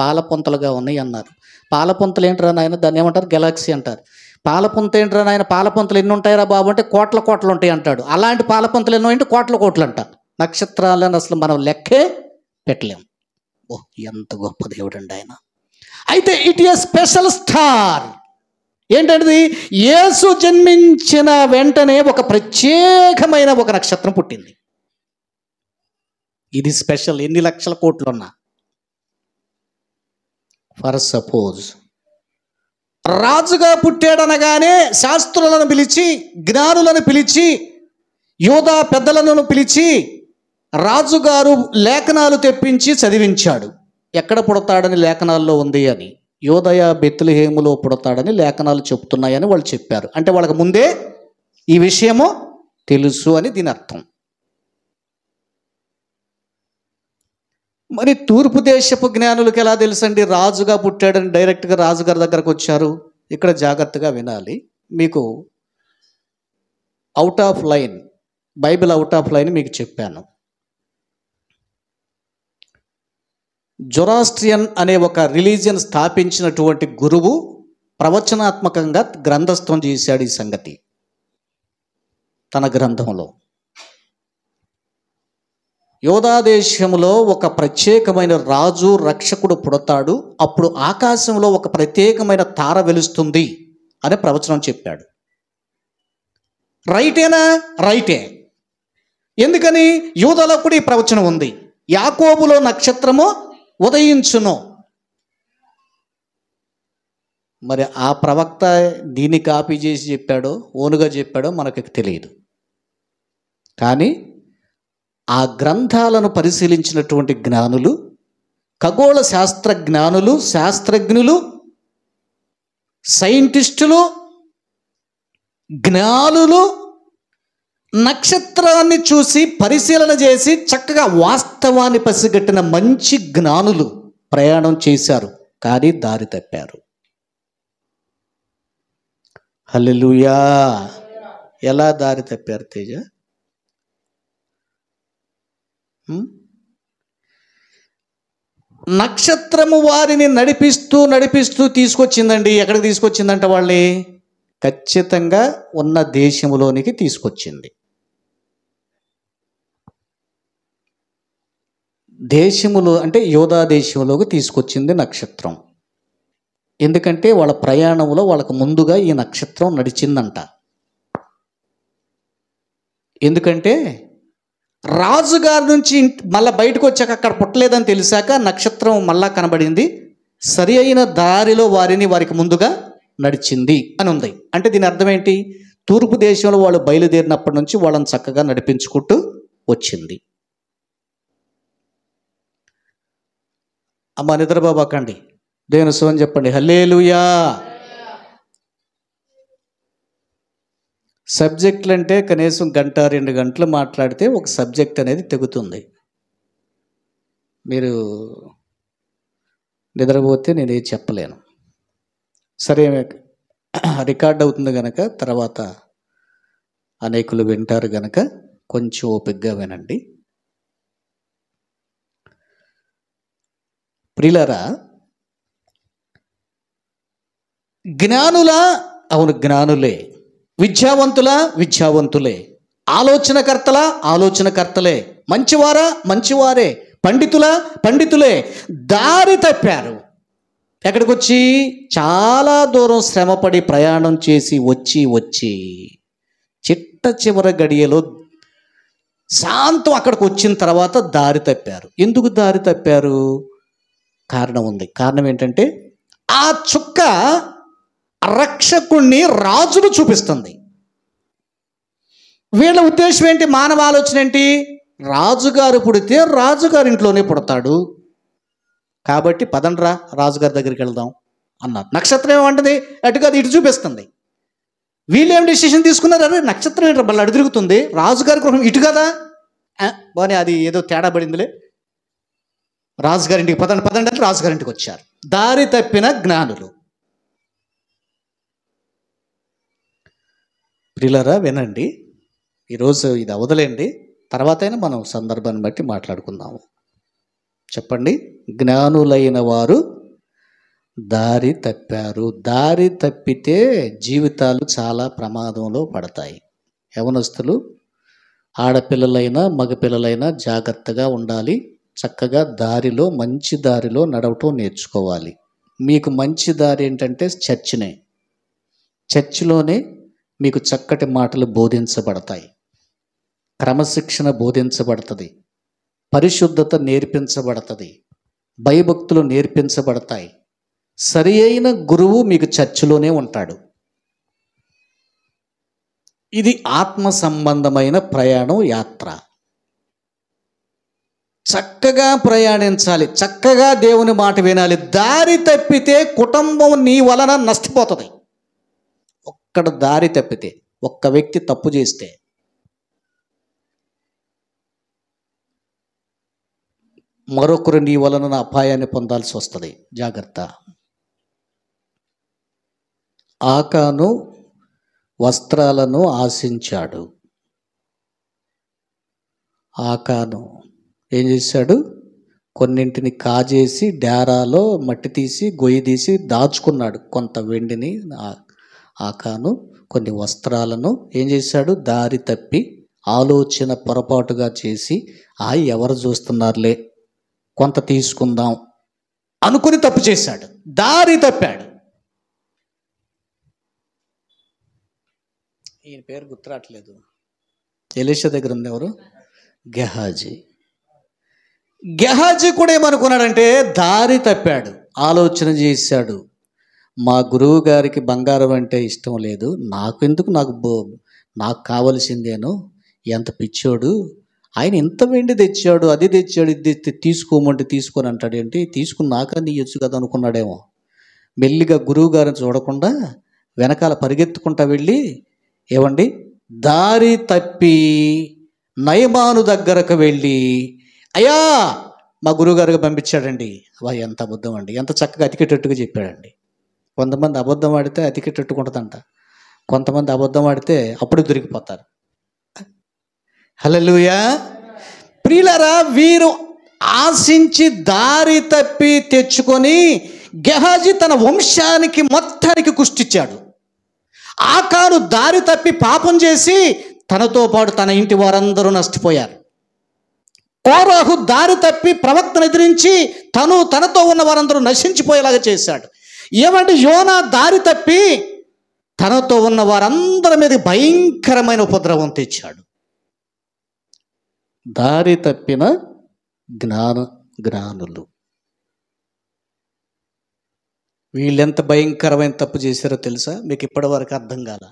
పాలపొంతలుగా ఉన్నాయి అన్నారు. పాలపొంతలు ఏంటరా నాయన? దాన్ని ఏమంటారు? గెలాక్సీ అంటారు. పాలపొంత ఏంటరా నాయన? పాలపొంతలు ఎన్ని ఉంటాయరా బాబు అంటే కోట్ల కోట్లు ఉంటాయి అంటాడు. అలాంటి పాలపొంతలు ఎన్నో అంటే కోట్ల కోట్లు అంట. నక్షత్రాలను అసలు మనం లెక్కే పెట్టలేం. ఓ ఎంత గొప్ప దేవుడు అండి ఆయన. అయితే ఇట్ ఈస్ స్పెషల్ స్టార్. ఏంటంటే యేసు జన్మించిన వెంటనే ఒక ప్రత్యేకమైన ఒక నక్షత్రం పుట్టింది. ఇది స్పెషల్. ఎన్ని లక్షల కోట్లు ఉన్నా. ఫర్ సపోజ్ రాజుగా పుట్టాడనగానే శాస్త్రులను పిలిచి, జ్ఞానులను పిలిచి, యోధా పెద్దలను పిలిచి రాజుగారు లేఖనాలు తెప్పించి చదివించాడు. ఎక్కడ పుడతాడని లేఖనాల్లో ఉంది అని. యోదయ బెత్లెహేములో పుడతాడని లేఖనాలు చెప్తున్నాయని వాళ్ళు చెప్పారు. అంటే వాళ్ళకి ముందే ఈ విషయము తెలుసు అని దీని అర్థం. మరి తూర్పు దేశపు జ్ఞానులకు ఎలా తెలుసండి? రాజుగా పుట్టాడని డైరెక్ట్గా రాజుగారి దగ్గరకు వచ్చారు. ఇక్కడ జాగ్రత్తగా వినాలి. మీకు out of line, Bible out of line మీకు చెప్పాను. జొరాస్ట్రియన్ అనే ఒక రిలీజియన్ స్థాపించినటువంటి గురువు ప్రవచనాత్మకంగా గ్రంథస్థం చేశాడు ఈ సంగతి తన గ్రంథంలో. యోధాదేశంలో ఒక ప్రత్యేకమైన రాజు రక్షకుడు పుడతాడు, అప్పుడు ఆకాశంలో ఒక ప్రత్యేకమైన తార వెలుస్తుంది అని ప్రవచనం చెప్పాడు. రైటేనా? రైటే. ఎందుకని? యూదాలో కూడా ఈ ప్రవచనం ఉంది. యాకోబులో నక్షత్రము ఉదయించును. మరి ఆ ప్రవక్త దీన్ని కాపీ చేసి చెప్పాడో ఓనుగా చెప్పాడో మనకు తెలియదు. కానీ ఆ గ్రంథాలను పరిశీలించినటువంటి జ్ఞానులు, ఖగోళ శాస్త్ర జ్ఞానులు, శాస్త్రజ్ఞులు, సైంటిస్టులు, జ్ఞానులు నక్షత్రాన్ని చూసి పరిశీలన చేసి చక్కగా వాస్తవాన్ని పసిగట్టిన మంచి జ్ఞానులు ప్రయాణం చేశారు, కానీ దారి తప్పారు. హల్లెలూయా. ఎలా దారి తప్పారు తేజ? నక్షత్రము వారిని నడిపిస్తూ నడిపిస్తూ తీసుకొచ్చిందండి. ఎక్కడికి తీసుకొచ్చిందంట? వాళ్ళని ఖచ్చితంగా ఉన్న దేశంలోనికి తీసుకొచ్చింది. దేశములో అంటే యోధా దేశంలోకి తీసుకొచ్చింది నక్షత్రం. ఎందుకంటే వాళ్ళ ప్రయాణంలో వాళ్ళకు ముందుగా ఈ నక్షత్రం నడిచిందంట. ఎందుకంటే రాజుగారి నుంచి మళ్ళీ బయటకు వచ్చాక అక్కడ పుట్టలేదని తెలిసాక నక్షత్రం మళ్ళా కనబడింది, సరి అయిన దారిలో వారికి ముందుగా నడిచింది అని ఉంది. అంటే దీని అర్థం ఏంటి? తూర్పు దేశంలో వాళ్ళు బయలుదేరినప్పటి నుంచి వాళ్ళని చక్కగా నడిపించుకుంటూ వచ్చింది. అమ్మ నిద్రబాబాకండి, దేవుని స్తోత్రం చెప్పండి. హల్లెలూయా. సబ్జెక్టులు అంటే కనీసం 1-2 గంటలు మాట్లాడితే ఒక సబ్జెక్ట్ అనేది తెగుతుంది. మీరు నిద్రపోతే నేనేం చెప్పలేను. సరే, రికార్డ్ అవుతుంది కనుక తర్వాత అనేకులు వింటారు కనుక కొంచెం ఓపికగా వినండి. ప్రియులారా, జ్ఞానులా? అవును, జ్ఞానులే. విద్యావంతులా? విద్యావంతులే. ఆలోచనకర్తలా? ఆలోచనకర్తలే. మంచివారా? మంచివారే. పండితులా? పండితులే. దారి తప్పారు. ఎక్కడికి వచ్చి? చాలా దూరం శ్రమపడి ప్రయాణం చేసి వచ్చి చిట్ట చివరి గడియలో శాంతం అక్కడికి వచ్చిన తర్వాత దారి తప్పారు. ఎందుకు దారి తప్పారు? కారణం ఉంది. కారణం ఏంటంటే ఆ చుక్క రక్షకుణ్ణి, రాజును చూపిస్తుంది. వీళ్ళ ఉద్దేశం ఏంటి? మానవ ఆలోచన ఏంటి? రాజుగారు పుడితే రాజుగారి ఇంట్లోనే పుడతాడు కాబట్టి పదండ్రా రాజుగారి దగ్గరికి వెళ్దాం అన్నారు. నక్షత్రం ఏమంటుంది? అటు కాదు ఇటు చూపిస్తుంది. వీళ్ళేం డెసిషన్ తీసుకున్నారు? అరే నక్షత్రం ఏంటో మళ్ళీ అడు తిరుగుతుంది, రాజుగారి కోసం ఇటు కదా బాగా, అది ఏదో తేడా పడిందిలే, రాజుగారింటికి పదండి పదండి అంటే రాజుగారింటికి వచ్చారు. దారి తప్పిన జ్ఞానులు. ప్రియులారా వినండి, ఈరోజు ఇది అవదలేండి, తర్వాత అయినా మనం సందర్భాన్ని బట్టి మాట్లాడుకుందాము. చెప్పండి. జ్ఞానులైన వారు దారి తప్పారు. దారి తప్పితే జీవితాలు చాలా ప్రమాదంలో పడతాయి. యవనస్తులు, ఆడపిల్లలైనా మగపిల్లలైనా జాగ్రత్తగా ఉండాలి. చక్కగా దారిలో, మంచి దారిలో నడవటం నేర్చుకోవాలి. మీకు మంచి దారి ఏంటంటే చర్చినే. చర్చిలోనే మీకు చక్కటి మాటలు బోధించబడతాయి, క్రమశిక్షణ బోధించబడుతుంది, పరిశుద్ధత నేర్పించబడుతుంది, భయభక్తులు నేర్పించబడతాయి. సరి అయిన గురువు మీకు చర్చిలోనే ఉంటాడు. ఇది ఆత్మ సంబంధమైన ప్రయాణం, యాత్ర. చక్కగా ప్రయాణించాలి, చక్కగా దేవుని మాట వినాలి. దారి తప్పితే కుటుంబం నీ వలన నష్టపోతుంది. ఒక్కడ దారి తప్పితే, ఒక్క వ్యక్తి తప్పు చేస్తే మరొకరు నీ వలన అపాయాన్ని పొందాల్సి వస్తుంది. జాగ్రత్త. ఆకాను వస్త్రాలను ఆశించాడు. ఆకాను ఏం చేశాడు? కొన్నింటిని కాజేసి డేరాలో మట్టి తీసి గొయ్యి తీసి దాచుకున్నాడు. కొంత వెండిని ఆకాను కొన్ని వస్త్రాలను ఏం చేశాడు? దారి తప్పి ఆలోచన పొరపాటుగా చేసి ఎవరు చూస్తున్నారులే కొంత తీసుకుందాం అనుకుని తప్పు చేశాడు. దారి తప్పాడు. ఈయన పేరు గుర్తురాట్లేదు. ఎలీషా దగ్గర ఉంది ఎవరు? గెహాజీ. గెహాజీ కూడా ఏమనుకున్నాడంటే దారి తప్పాడు. ఆలోచన చేశాడు, మా గురువు గారికి బంగారం అంటే ఇష్టం లేదు, నాకెందుకు, నాకు కావలసిందేను. ఎంత పిచ్చోడు ఆయన, ఇంత వెండి తెచ్చాడు, అది తెచ్చాడు, ఇది తీసుకోమంటే తీసుకొని అంటాడేంటి, తీసుకున్నాక నీయొచ్చు కదా అనుకున్నాడేమో. మెల్లిగా గురువు గారిని చూడకుండా వెనకాల పరిగెత్తుకుంటా వెళ్ళి, ఏమండి, దారి తప్పి నయమాను దగ్గరకు వెళ్ళి, అయ్యా మా గురువుగారికి పంపించాడండి. ఎంత అబద్ధం అండి, ఎంత చక్కగా అతికేటట్టుగా చెప్పాడండి. కొంతమంది అబద్ధం ఆడితే అతికేటట్టుకుంటుందంట, కొంతమంది అబద్ధం ఆడితే అప్పుడు దొరికిపోతారు. హల్లెలూయా. ప్రియులారా, వీరు ఆశించి దారి తప్పి తెచ్చుకొని గెహాజీ తన వంశానికి మొత్తానికి కుష్టిచ్చాడు. ఆకాను దారి తప్పి పాపం చేసి తనతో పాటు తన ఇంటి వారందరూ నష్టపోయారు. కోరాహు దారి తప్పి ప్రవక్తను ఎదిరించి తనతో ఉన్న వారందరూ నశించిపోయేలాగా చేశాడు. ఏమంటే యోనా దారి తప్పి తనతో ఉన్న వారందరి మీద భయంకరమైన ఉపద్రవం తెచ్చాడు. దారి తప్పిన జ్ఞానులు వీళ్ళెంత భయంకరమైన తప్పు చేశారో తెలుసా? మీకు ఇప్పటి వరకు అర్థం కాల.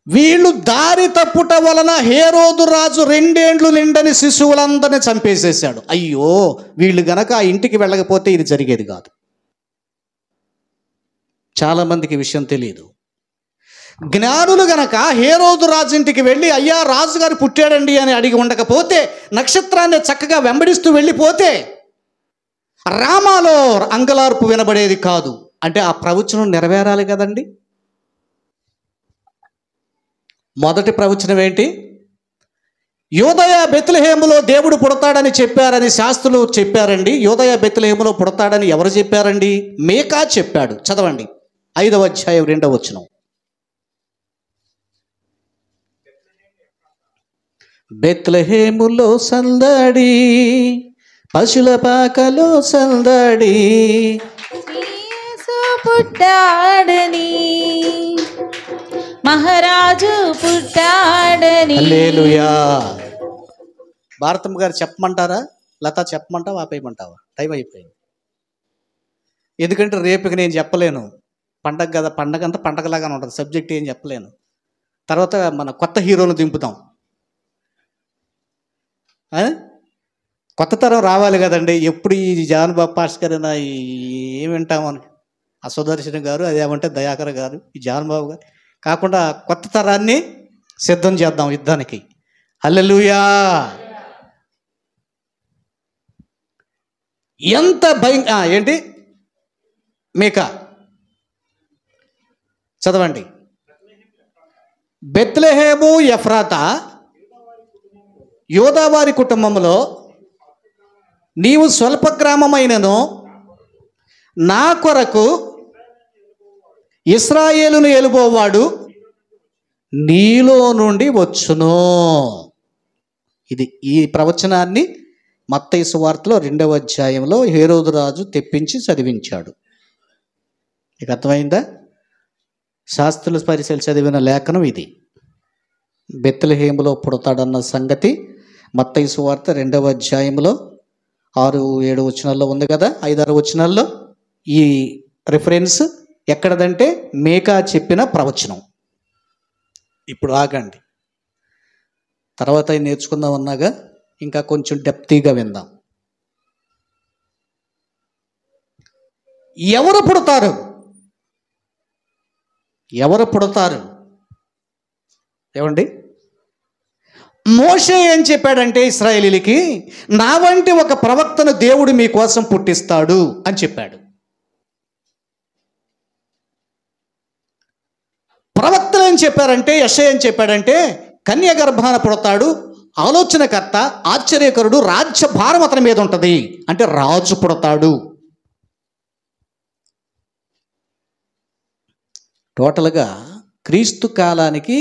వీళ్ళు దారి తప్పుట వలన హేరోదు రాజు 2 ఏండ్లు నిండని శిశువులందరినీ చంపేసేశాడు. అయ్యో, వీళ్ళు గనక ఆ ఇంటికి వెళ్ళకపోతే ఇది జరిగేది కాదు. చాలామందికి విషయం తెలియదు. జ్ఞానులు గనక హేరోదు రాజు ఇంటికి వెళ్ళి, అయ్యా రాజుగారు పుట్టాడండి అని అడిగి ఉండకపోతే, నక్షత్రాన్ని చక్కగా వెంబడిస్తూ వెళ్ళిపోతే రామాలో అంగలార్పు వినబడేది కాదు. అంటే ఆ ప్రవచనం నెరవేరాలి కదండి. మొదటి ప్రవచనం ఏంటి? యోదయ బెత్లెహేములో దేవుడు పుడతాడని చెప్పారని శాస్త్రులు చెప్పారండి. యోదయ బెత్లెహేములో పుడతాడని ఎవరు చెప్పారండి? మీకా చెప్పాడు. చదవండి, 5వ అధ్యాయం 2వ వచనం. బెత్లెహేములో సందడి, పశుల పాకలో సందడి, యేసు పుట్టాడని, మహారాజు పుట్టాడని. హల్లెలూయా. భారతమ్మ గారు చెప్పమంటారా? లత చెప్పమంటావా? ఆపేయమంటావా? టైం అయిపోయింది. ఎందుకంటే రేపుకి నేను చెప్పలేను. పండగ కదా, పండగ అంతా పండగలాగానే ఉంటుంది. సబ్జెక్ట్ ఏం చెప్పలేను. తర్వాత మన కొత్త హీరోలు దింపుతాం. కొత్త తరం రావాలి కదండి. ఎప్పుడు ఈ జాన్ బాబు పాస్ గారు ఏమి వింటామని, సుదర్శన్ గారు, అదేమంటే దయాకర్ గారు, ఈ జాన్ బాబు గారు కాకుండా కొత్త తరాన్ని సిద్ధం చేద్దాం యుద్ధానికి. హల్లెలూయా. ఎంత ఏంటి మీకా చదవండి. బెత్లెహేము ఎఫ్రాతా, యోదావారి కుటుంబంలో నీవు స్వల్ప గ్రామమైనను నా కొరకు ఇశ్రాయేలును ఏలుబోవాడు నీలో నుండి వచ్చును. ఈ ప్రవచనాన్ని మత్తయి సువార్తలో 2వ అధ్యాయంలో హేరోదు రాజు తెప్పించి చదివించాడు. మీకు అర్థమైందా? శాస్త్రుల పరిశీలి చదివిన లేఖనం ఇది. బెత్లెహేములో పుడతాడన్న సంగతి మత్తయి సువార్త 2వ అధ్యాయంలో 6-7 వచనాల్లో ఉంది కదా. 5-6 వచనాల్లో ఈ రిఫరెన్స్ ఎక్కడదంటే మీకా చెప్పిన ప్రవచనం. ఇప్పుడు ఆగండి, తర్వాత నేర్చుకుందాం అన్నాగా ఇంకా కొంచెం డెప్తీగా విందాం. ఎవరు పుడతారు? ఎవరు పుడతారు? ఏమండి, మోషే ఏం చెప్పాడంటే ఇశ్రాయేలీలకి, నా వంటి ఒక ప్రవక్తను దేవుడు మీకోసం పుట్టిస్తాడు అని చెప్పాడు. ప్రవక్తలు ఏం చెప్పారంటే, యెషయా ఏం చెప్పాడంటే, కన్య గర్భాన పుడతాడు, ఆలోచనకర్త, ఆశ్చర్యకరుడు, రాజ్య భారం అతని మీద ఉంటుంది, అంటే రాజు పుడతాడు. టోటల్గా క్రీస్తు కాలానికి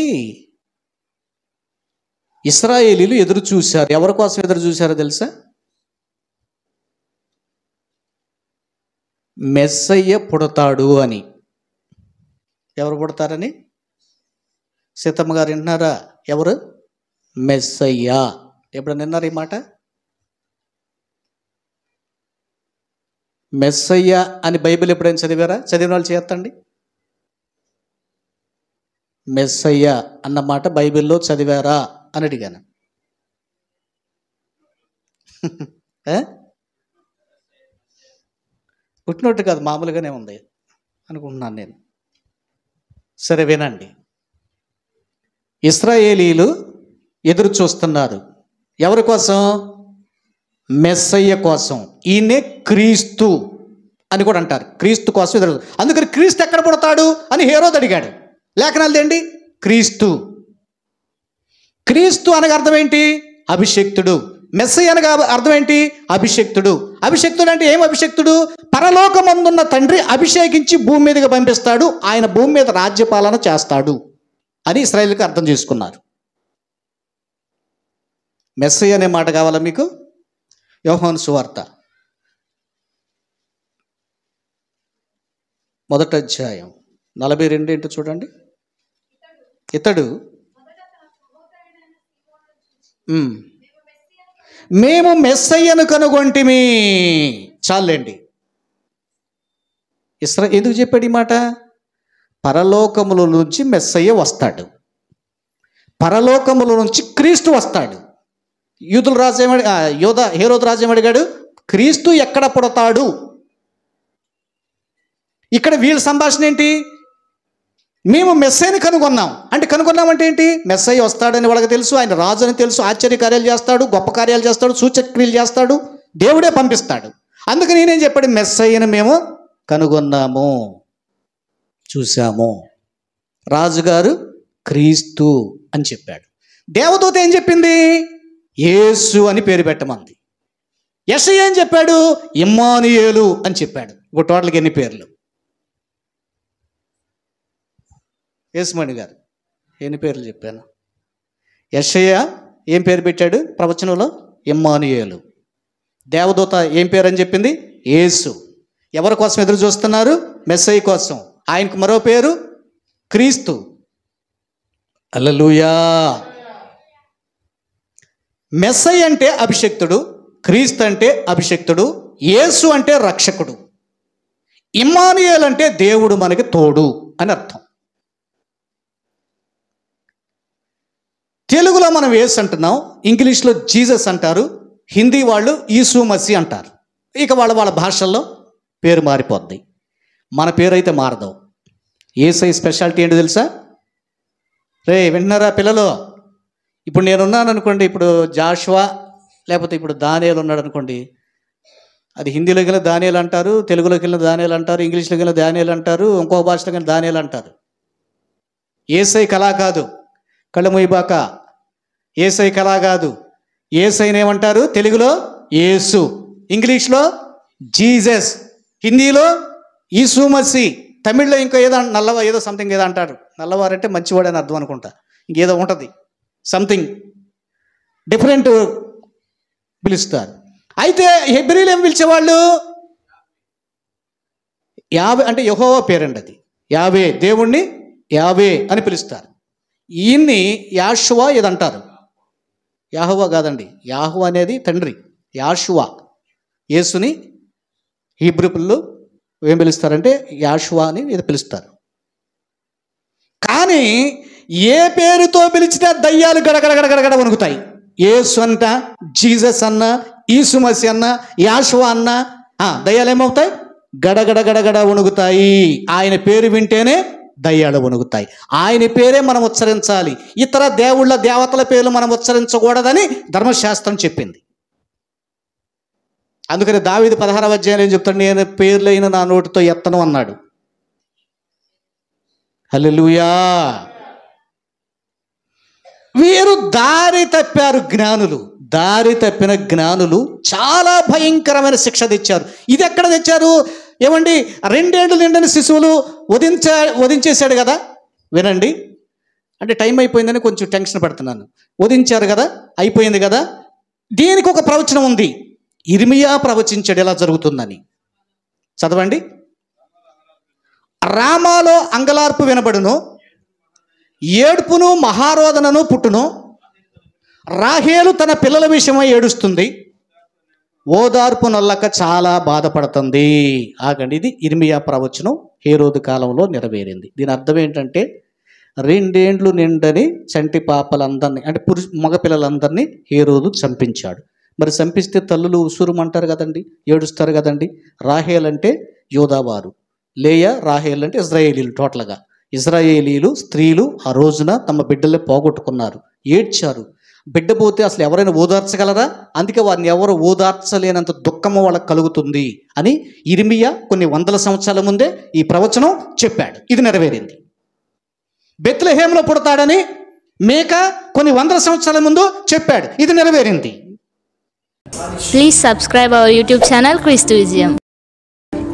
ఇశ్రాయేలీలు ఎదురు చూశారు. ఎవరి కోసం ఎదురు చూశారో తెలుసా? మెస్సయ్య పుడతాడు అని. ఎవరు పుడతారని? సీతమ్మ గారు వింటున్నారా? ఎవరు? మెస్సయ్య. ఎప్పుడన్నా విన్నారు ఈ మాట? మెస్సయ్య అని బైబిల్ ఎప్పుడైనా చదివారా? చదివిన వాళ్ళు చేస్తండి. మెస్సయ్య అన్న మాట బైబిల్లో చదివారా అని అడిగాను. పుట్టినట్టు కాదు, మామూలుగానే ఉంది అనుకుంటున్నాను నేను. సరే వినండి. ఇశ్రాయేలీలు ఎదురు చూస్తున్నారు. ఎవరి కోసం? మెస్సయ్య కోసం. ఈయనే క్రీస్తు అని కూడా అంటారు. క్రీస్తు కోసం ఎదురు. అందుకని క్రీస్తు ఎక్కడ పుడతాడు అని హేరోదు అడిగాడు. లేఖనాలు ఏంటి? క్రీస్తు. క్రీస్తు అనగా అర్థం ఏంటి? అభిషిక్తుడు. మెస్సయ్య అనగా అర్థం ఏంటి? అభిషిక్తుడు. అభిషిక్తుడు అంటే ఏం అభిషిక్తుడు? పరలోకమందున్న తండ్రి అభిషేకించి భూమి మీదకి పంపిస్తాడు, ఆయన భూమి మీద రాజ్యపాలన చేస్తాడు అని ఇశ్రాయేలుకి అర్థం చేసుకున్నారు. మెస్సయ్య అనే మాట కావాలా మీకు? యోహాను సువార్త 1వ అధ్యాయం 42 ఏంటో చూడండి. ఇతడు మేము మెస్సయ్యను కనుగొంటిమి. చాలండి. ఎందుకు చెప్పాడు ఈ మాట? పరలోకముల నుంచి మెస్సయ్య వస్తాడు, పరలోకముల నుంచి క్రీస్తు వస్తాడు. యూదుల రాజు ఏమడి హేరోదు రాజు ఏమడిగాడు? క్రీస్తు ఎక్కడ పుడతాడు? ఇక్కడ వీళ్ళ సంభాషణ ఏంటి? మేము మెస్సయ్యని కనుగొన్నాం. అంటే కనుగొన్నామంటే ఏంటి? మెస్సయ్య వస్తాడని వాళ్ళకి తెలుసు, ఆయన రాజు అని తెలుసు, ఆశ్చర్య కార్యాలు చేస్తాడు, గొప్ప కార్యాలు చేస్తాడు, సూచక్రియలు చేస్తాడు, దేవుడే పంపిస్తాడు. అందుకని నేనేం చెప్పాడు? మెస్సయ్యను మేము కనుగొన్నాము, చూసాము. రాజుగారు క్రీస్తు అని చెప్పాడు. దేవదూత ఏం చెప్పింది? యేసు అని పేరు పెట్టమంది. యెషయా ఏం చెప్పాడు? ఇమ్మానుయేలు అని చెప్పాడు. ఇప్పుడు టోటల్గా ఎన్ని పేర్లు? యేసుమణి గారు ఎన్ని పేర్లు చెప్పాను? యెషయా ఏం పేరు పెట్టాడు ప్రవచనంలో? ఇమ్మానుయేలు. దేవదూత ఏం పేరు అని చెప్పింది? యేసు. ఎవరి కోసం ఎదురు చూస్తున్నారు? మెస్సయ్య కోసం. ఆయనకు మరో పేరు క్రీస్తు. హల్లెలూయా. మెస్సయ్య అంటే అభిషిక్తుడు, క్రీస్తు అంటే అభిషిక్తుడు, యేసు అంటే రక్షకుడు, ఇమ్మానుయేలు అంటే దేవుడు మనకి తోడు అని అర్థం. తెలుగులో మనం యేసు అంటున్నాం, ఇంగ్లీష్లో జీసస్ అంటారు, హిందీ వాళ్ళు ఈసు మసీ అంటారు. ఇక వాళ్ళ భాషల్లో పేరు మారిపోద్ది. మన పేరు అయితే మారదు. యేసయ్య స్పెషాలిటీ ఏంటో తెలుసా? రే వింటున్నారా పిల్లలు? ఇప్పుడు నేనున్నాను అనుకోండి, ఇప్పుడు జాషువా లేకపోతే ఇప్పుడు దానియేలు ఉన్నాడు అనుకోండి, అది హిందీలోకి వెళ్ళిన దానియేలు అంటారు, తెలుగులోకి వెళ్ళిన దానియేలు అంటారు, ఇంగ్లీష్లోకి వెళ్ళిన దానియేలు అంటారు, ఇంకో భాషలోకి వెళ్ళిన దానియేలు అంటారు. యేసయ్య కళా కాదు, కళ్ళు మూయబాక. యేసయ్య కళా కాదు. యేసయ్యని ఏమంటారు? తెలుగులో యేసు, ఇంగ్లీష్లో జీసస్, హిందీలో ఈసు మసీ, తమిళ్లో ఇంకో ఏదో నల్లవా ఏదో సంథింగ్ ఏదో అంటారు. నల్లవారంటే మంచివాడు అని అర్థం అనుకుంటా, ఇంకేదో ఉంటుంది, సంథింగ్ డిఫరెంట్ పిలుస్తారు. అయితే హెబ్రీలు ఏం పిలిచేవాళ్ళు? యావే అంటే యెహోవా పేరండి, అది యావే, దేవుణ్ణి యావే అని పిలుస్తారు. ఈయన్ని యాషువా ఏదంటారు. యాహోవా కాదండి, యాహువా అనేది తండ్రి, యాషువా. యేసుని హీబ్రూ పిల్లలు ఏం పిలుస్తారంటే యాషువా అని ఇది పిలుస్తారు. కానీ ఏ పేరుతో పిలిచినా దయ్యాలు గడగడగడగడ వణుకుతాయి. యేసు అంట, జీసస్ అన్న, ఈసు మసీ అన్న, యాషువా అన్న, దయ్యాలు ఏమవుతాయి? గడగడ గడగడ వణుకుతాయి. ఆయన పేరు వింటేనే దయ్యాలు వణుకుతాయి. ఆయన పేరే మనం ఉచ్చరించాలి. ఇతర దేవుళ్ళ దేవతల పేర్లు మనం ఉచ్చరించకూడదని ధర్మశాస్త్రం చెప్పింది. అందుకని దావీదు 16వ అధ్యాయంలో ఏం చెప్తాడు? నేను పేర్లైన నా నోటితో ఎత్తను అన్నాడు. హల్లెలూయా. వీరు దారి తప్పారు. దారి తప్పిన జ్ఞానులు చాలా భయంకరమైన శిక్ష తెచ్చారు. ఇది ఎక్కడ తెచ్చారు? ఏమండి, 2 ఏళ్ళు నిండిన శిశువులు వధించేశాడు కదా. వినండి, అంటే టైం అయిపోయిందని కొంచెం టెన్షన్ పడుతున్నాను. వధించారు కదా, అయిపోయింది కదా. దీనికి ఒక ప్రవచనం ఉంది. ఇర్మియా ప్రవచించాడు ఎలా జరుగుతుందని. చదవండి. రామాలో అంగలార్పు వినబడును, ఏడుపును మహారోదనను పుట్టును. రాహేలు తన పిల్లల విషయమై ఏడుస్తుంది, ఓదార్పు నొల్లక చాలా బాధపడుతుంది. ఆగండి, ఇది ఇర్మియా ప్రవచనం హేరోదు కాలంలో నెరవేరింది. దీని అర్థం ఏంటంటే 2 ఏండ్లు నిండని చంటి పాపలందరినీ, అంటే మగపిల్లలందరినీ హేరోదు చంపించాడు. మరి చంపిస్తే తల్లులు ఉసురుమంటారు కదండి, ఏడుస్తారు కదండి. రాహేల్ అంటే యోధావారు, లేయా రాహేల్ అంటే ఇజ్రాయేలీలు. టోటల్గా ఇజ్రాయేలీలు స్త్రీలు ఆ రోజున తమ బిడ్డల్ని పోగొట్టుకున్నారు, ఏడ్చారు. బిడ్డ పోతే అసలు ఎవరైనా ఓదార్చగలరా? అందుకే వారిని ఎవరు ఓదార్చలేనంత దుఃఖము వాళ్ళకి కలుగుతుంది అని ఇర్మియా కొన్ని వందల సంవత్సరాల ముందే ఈ ప్రవచనం చెప్పాడు. ఇది నెరవేరింది. బెత్లెహేంలో పుడతాడని మేక కొన్ని వందల సంవత్సరాల ముందు చెప్పాడు. ఇది నెరవేరింది. Please subscribe our YouTube channel క్రీస్తు విజయం.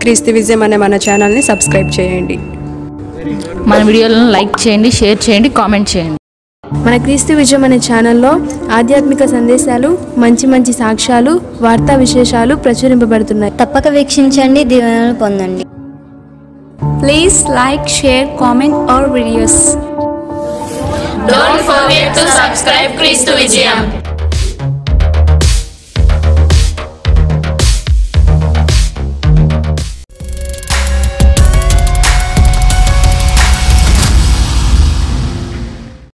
క్రీస్తు విజయం అనే మన ఛానల్ని సబ్స్క్రైబ్ చేయండి. మన వీడియోలను లైక్ చేయండి, షేర్ చేయండి, కామెంట్ చేయండి. మన క్రీస్తు విజయం అనే ఛానల్లో ఆధ్యాత్మిక సందేశాలు, మంచి మంచి సాక్ష్యాలు, వార్తా విశేషాలు ప్రచురింపబడుతున్నాయి. తప్పక వీక్షించండి, దీవెనలు పొందండి. Please like, share, comment our videos. Don't forget to subscribe క్రీస్తు విజయం.